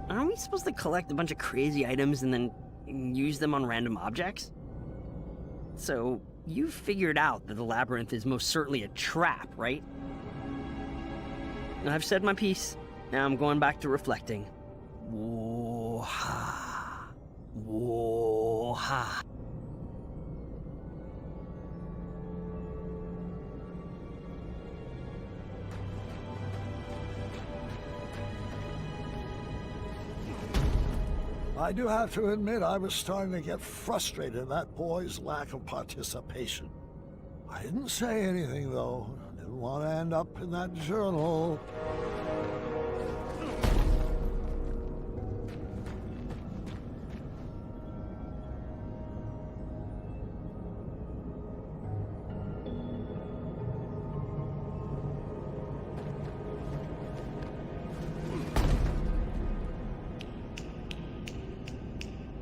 aren't we supposed to collect a bunch of crazy items and then use them on random objects? So, you figured out that the labyrinth is most certainly a trap, right? I've said my piece. Now I'm going back to reflecting. Whoa-ha. Whoa-ha. I do have to admit I was starting to get frustrated at that boy's lack of participation. I didn't say anything, though. Didn't want to end up in that journal.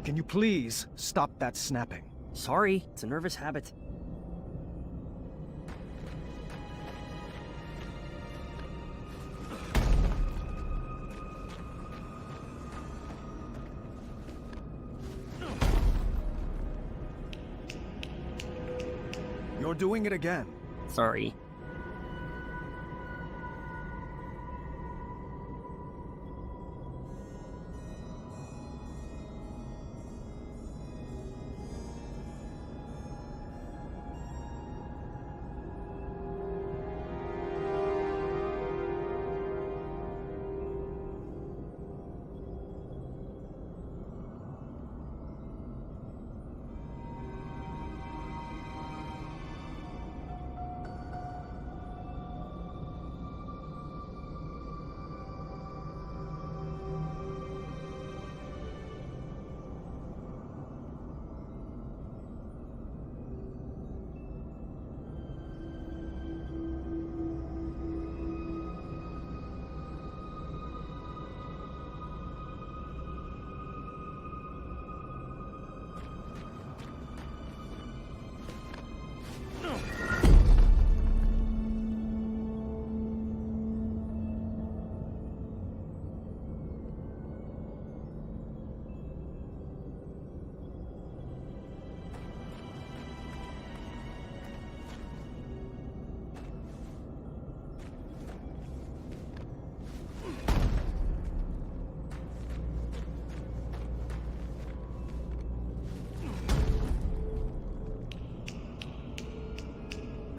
Can you please stop that snapping? Sorry, it's a nervous habit. You're doing it again. Sorry.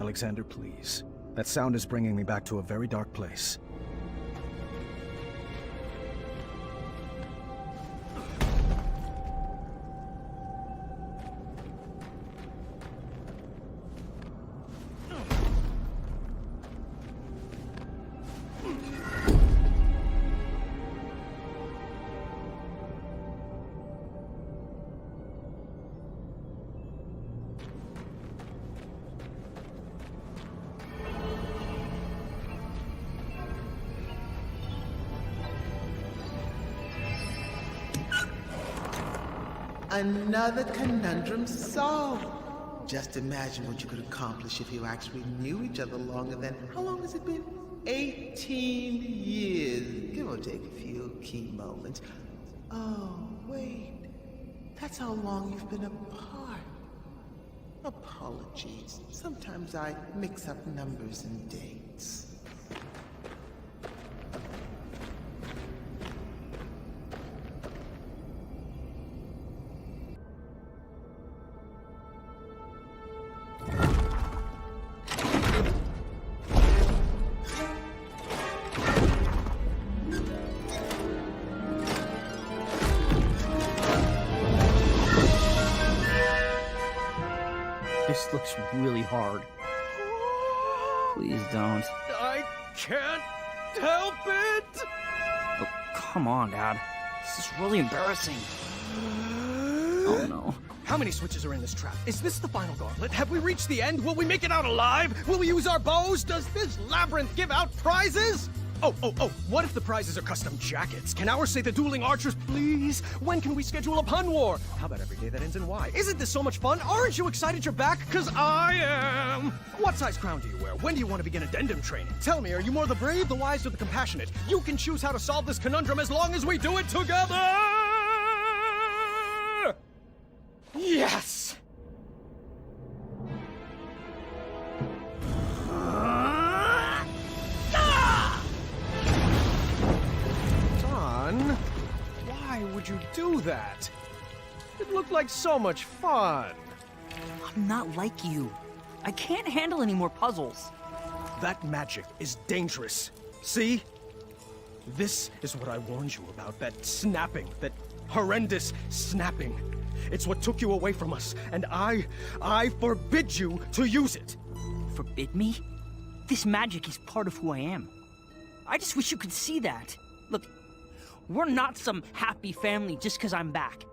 Alexander, please. That sound is bringing me back to a very dark place. Another conundrum solved. Just imagine what you could accomplish if you actually knew each other longer than, how long has it been? 18 years, give or take a few key moments. Oh, wait, that's how long you've been apart. Apologies, sometimes I mix up numbers and dates. This looks really hard. Please don't. I can't help it! Oh, come on, Dad. This is really embarrassing. Oh no. How many switches are in this trap? Is this the final gauntlet? Have we reached the end? Will we make it out alive? Will we use our bows? Does this labyrinth give out prizes? Oh, what if the prizes are custom jackets? Can ours say the dueling archers, please? When can we schedule a pun war? How about every day that ends in Y? Isn't this so much fun? Aren't you excited you're back? Cause I am! What size crown do you wear? When do you want to begin addendum training? Tell me, are you more the brave, the wise, or the compassionate? You can choose how to solve this conundrum as long as we do it together! Yes! Why would you do that? It looked like so much fun. I'm not like you. I can't handle any more puzzles. That magic is dangerous. See? This is what I warned you about, that snapping, that horrendous snapping. It's what took you away from us, and I forbid you to use it. Forbid me? This magic is part of who I am. I just wish you could see that. Look, we're not some happy family just because I'm back.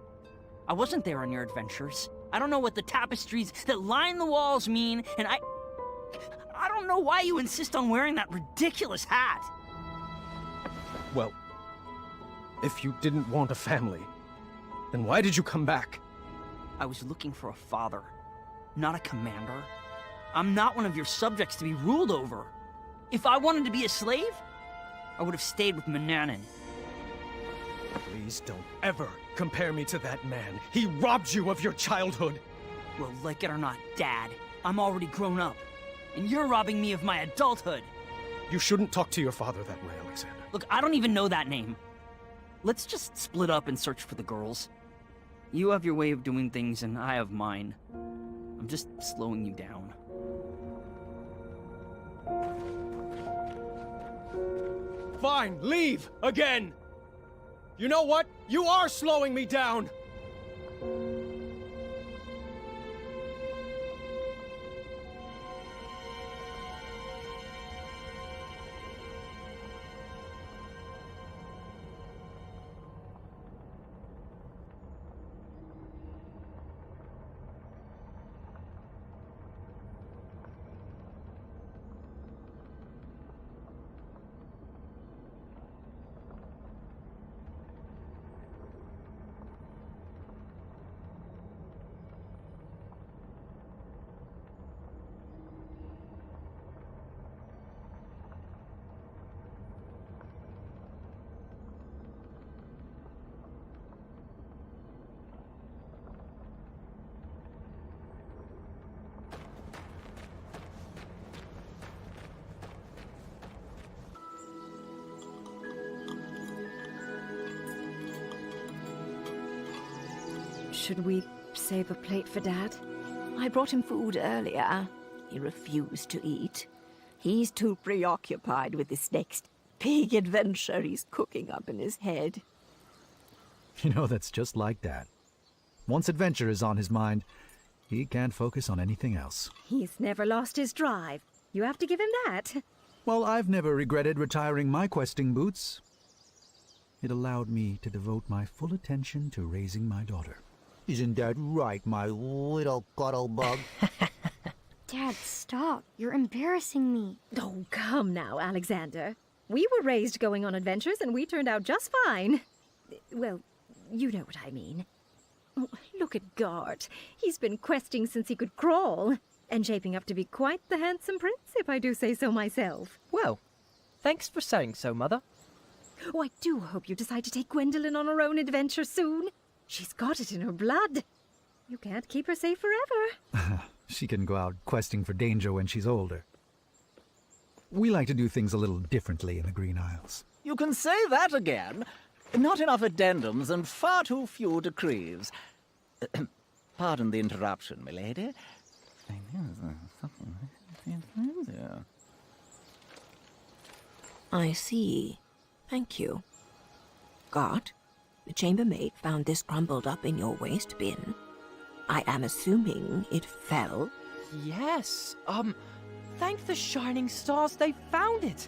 I wasn't there on your adventures. I don't know what the tapestries that line the walls mean, and I don't know why you insist on wearing that ridiculous hat. Well, if you didn't want a family, then why did you come back? I was looking for a father, not a commander. I'm not one of your subjects to be ruled over. If I wanted to be a slave, I would have stayed with Manannan. Please don't ever compare me to that man. He robbed you of your childhood. Well, like it or not, Dad, I'm already grown up. And you're robbing me of my adulthood. You shouldn't talk to your father that way, Alexander. Look, I don't even know that name. Let's just split up and search for the girls. You have your way of doing things, and I have mine. I'm just slowing you down. Fine, leave again! You know what? You are slowing me down! Should we save a plate for Dad? I brought him food earlier. He refused to eat. He's too preoccupied with this next big adventure he's cooking up in his head. You know, that's just like Dad. Once adventure is on his mind, he can't focus on anything else. He's never lost his drive. You have to give him that. Well, I've never regretted retiring my questing boots. It allowed me to devote my full attention to raising my daughter. Isn't that right, my little cuddlebug? Dad, stop. You're embarrassing me. Oh, come now, Alexander. We were raised going on adventures, and we turned out just fine. Well, you know what I mean. Oh, look at Gart. He's been questing since he could crawl, and shaping up to be quite the handsome prince, if I do say so myself. Well, thanks for saying so, Mother. Oh, I do hope you decide to take Gwendolyn on her own adventure soon. She's got it in her blood. You can't keep her safe forever. She can go out questing for danger when she's older. We like to do things a little differently in the Green Isles. You can say that again. Not enough addendums and far too few decrees. Pardon the interruption, milady. I see. Thank you. Gart, the chambermaid found this crumpled up in your waste bin. I am assuming it fell. Yes, thank the shining stars they found it.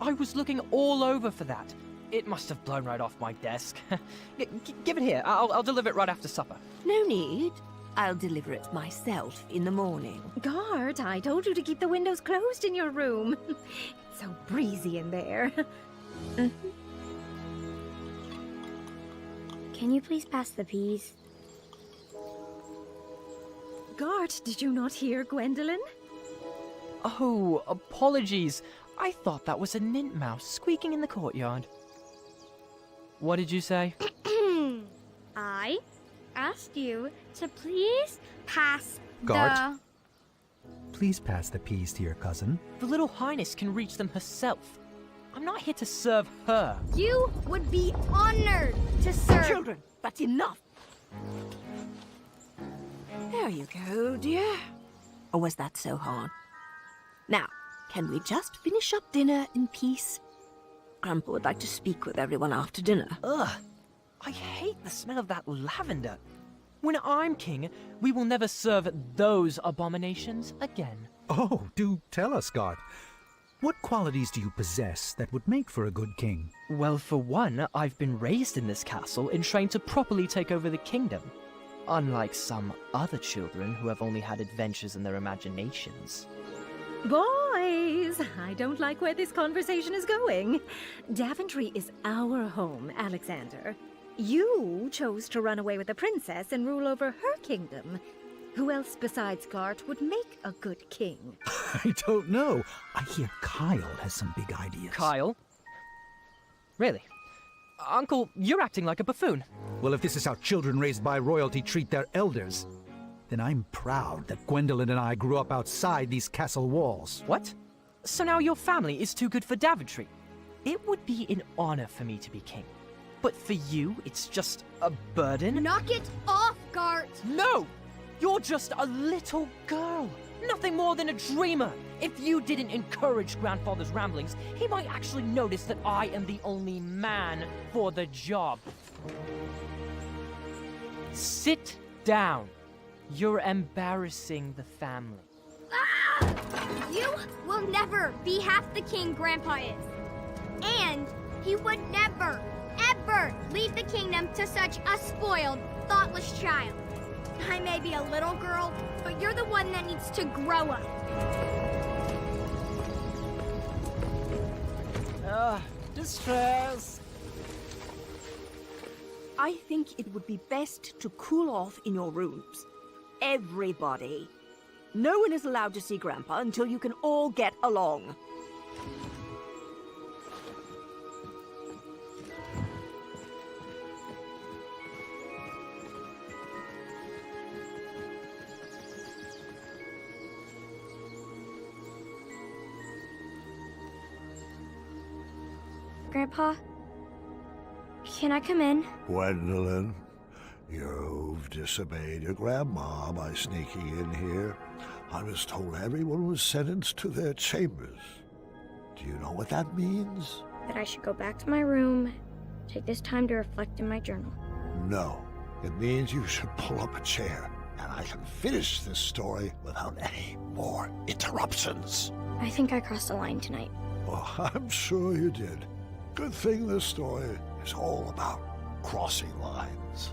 I was looking all over for that. It must have blown right off my desk. Give it here. I'll deliver it right after supper. No need. I'll deliver it myself in the morning. Guard, I told you to keep the windows closed in your room. It's so breezy in there. Can you please pass the peas? Guard, did you not hear Gwendolyn? Oh, apologies. I thought that was a nint mouse squeaking in the courtyard. What did you say? I asked you to please pass Guard? Please pass the peas to your cousin. The little highness can reach them herself. I'm not here to serve her. You would be honored to serve. Children, that's enough. There you go, dear. Or was that so hard? Now, can we just finish up dinner in peace? Grandpa would like to speak with everyone after dinner. Ugh. I hate the smell of that lavender. When I'm king, we will never serve those abominations again. Oh, do tell us, Guard. What qualities do you possess that would make for a good king? Well, for one, I've been raised in this castle and trained to properly take over the kingdom. Unlike some other children who have only had adventures in their imaginations. Boys, I don't like where this conversation is going. Daventry is our home, Alexander. You chose to run away with the princess and rule over her kingdom. Who else besides Gart would make a good king? I don't know. I hear Kyle has some big ideas. Kyle? Really? Uncle, you're acting like a buffoon. Well, if this is how children raised by royalty treat their elders, then I'm proud that Gwendolyn and I grew up outside these castle walls. What? So now your family is too good for Daventry? It would be an honor for me to be king. But for you, it's just a burden? Knock it off, Gart! No! You're just a little girl. Nothing more than a dreamer. If you didn't encourage Grandfather's ramblings, he might actually notice that I am the only man for the job. Sit down. You're embarrassing the family. Ah! You will never be half the king Grandpa is. And he would never, ever leave the kingdom to such a spoiled, thoughtless child. I may be a little girl, but you're the one that needs to grow up. Distress. I think it would be best to cool off in your rooms. Everybody. No one is allowed to see Grandpa until you can all get along. Grandpa, can I come in? Gwendolyn, you've disobeyed your grandma by sneaking in here. I was told everyone was sentenced to their chambers. Do you know what that means? That I should go back to my room, take this time to reflect in my journal. No. It means you should pull up a chair, and I can finish this story without any more interruptions. I think I crossed the line tonight. Well, I'm sure you did. Good thing this story is all about crossing lines.